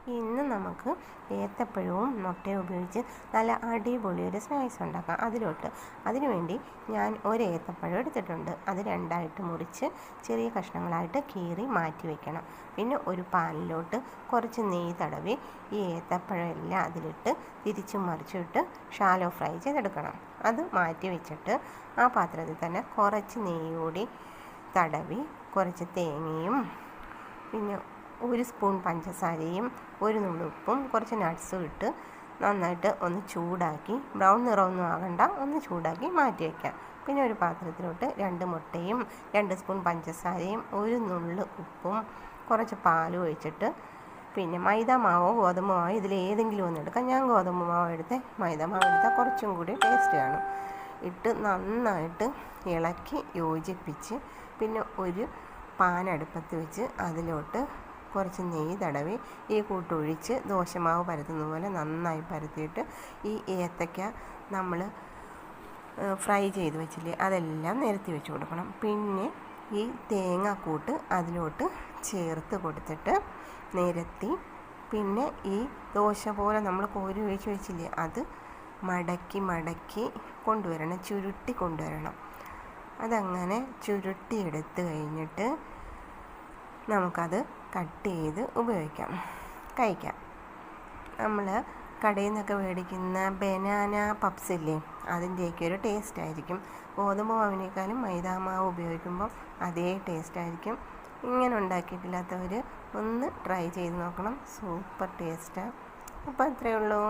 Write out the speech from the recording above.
ഇന്ന് നമുക്ക് ഏത്തപ്പഴവും മുട്ടയും ഉപയോഗിച്ച് നല്ല അടിപൊളി ഒരു സ്നാക്സ് ഉണ്ടാക്കാം. അതിനുവേണ്ടി ഞാൻ ഒരു ഏത്തപ്പഴം എടുത്തിട്ടുണ്ട്. അത് രണ്ടായിട്ട് മുറിച്ച് ചെറിയ കഷ്ണങ്ങളായിട്ട് കീറി മാറ്റി വയ്ക്കണം. പിന്നെ ഒരു പാനിലോട്ട് കുറച്ച് നെയ്യ് തടവി ഈ ഏത്തപ്പഴം എല്ലാം അതിലിട്ട് തിരിച്ചും മറിച്ചിട്ട് ഷാലോ ഫ്രൈ ചെയ്തെടുക്കണം. അത് മാറ്റി വെച്ചിട്ട് ആ പാത്രത്തിൽ തന്നെ കുറച്ച് നെയ്യ് കൂടി തടവി കുറച്ച് തേങ്ങയും പിന്നെ ഒരു സ്പൂൺ പഞ്ചസാരയും ഒരു നുള്ളു ഉപ്പും കുറച്ച് നട്ട്സും ഇട്ട് നന്നായിട്ട് ഒന്ന് ചൂടാക്കി, ബ്രൗൺ നിറമൊന്നും ആകണ്ട, ഒന്ന് ചൂടാക്കി മാറ്റി വയ്ക്കാം. പിന്നെ ഒരു പാത്രത്തിലോട്ട് 2 മുട്ടയും 2 സ്പൂൺ പഞ്ചസാരയും ഒരു നുള്ളു ഉപ്പും കുറച്ച് പാലും ഒഴിച്ചിട്ട് പിന്നെ മൈദ മാവോ ഗോതമ്പ് മാവോ ഇതിലേതെങ്കിലും ഒന്ന് എടുക്കാം. ഞാൻ ഗോതമ്പ് മാവ് എടുത്ത് മൈദ മാവ് എടുത്താൽ കുറച്ചും കൂടി ടേസ്റ്റ് കാണും. ഇട്ട് നന്നായിട്ട് ഇളക്കി യോജിപ്പിച്ച് പിന്നെ ഒരു പാൻ അടുപ്പത്ത് വെച്ച് അതിലോട്ട് കുറച്ച് നെയ്യ് തടവി ഈ കൂട്ടൊഴിച്ച് ദോശമാവ് പരത്തുന്ന പോലെ നന്നായി പരത്തിയിട്ട് ഈ ഏത്തയ്ക്ക നമ്മൾ ഫ്രൈ ചെയ്ത് വെച്ചില്ലേ അതെല്ലാം നിരത്തി വെച്ച് കൊടുക്കണം. പിന്നെ ഈ തേങ്ങാക്കൂട്ട് അതിലോട്ട് ചേർത്ത് കൊടുത്തിട്ട് നിരത്തി പിന്നെ ഈ ദോശ പോലെ നമ്മൾ കോരി ഒഴിച്ച് വെച്ചില്ലേ അത് മടക്കി കൊണ്ടുവരണം, ചുരുട്ടി കൊണ്ടുവരണം. അതങ്ങനെ ചുരുട്ടിയെടുത്ത് കഴിഞ്ഞിട്ട് നമുക്കത് കട്ട് ചെയ്ത് കഴിക്കാം. നമ്മൾ കടയിൽ നിന്നൊക്കെ മേടിക്കുന്ന ബനാന പപ്സ് ഇല്ലേ, അതിൻ്റെയൊക്കെ ഒരു ടേസ്റ്റ് ആയിരിക്കും. ഗോതമ്പ് മാവിനേക്കാളും മൈദാമാവ് ഉപയോഗിക്കുമ്പോൾ അതേ ടേസ്റ്റ് ആയിരിക്കും. ഇങ്ങനെ ഉണ്ടാക്കിയിട്ടില്ലാത്തവർ ഒന്ന് ട്രൈ ചെയ്ത് നോക്കണം, സൂപ്പർ ടേസ്റ്റാണ്. അപ്പോൾ അത്രയേ ഉള്ളൂ.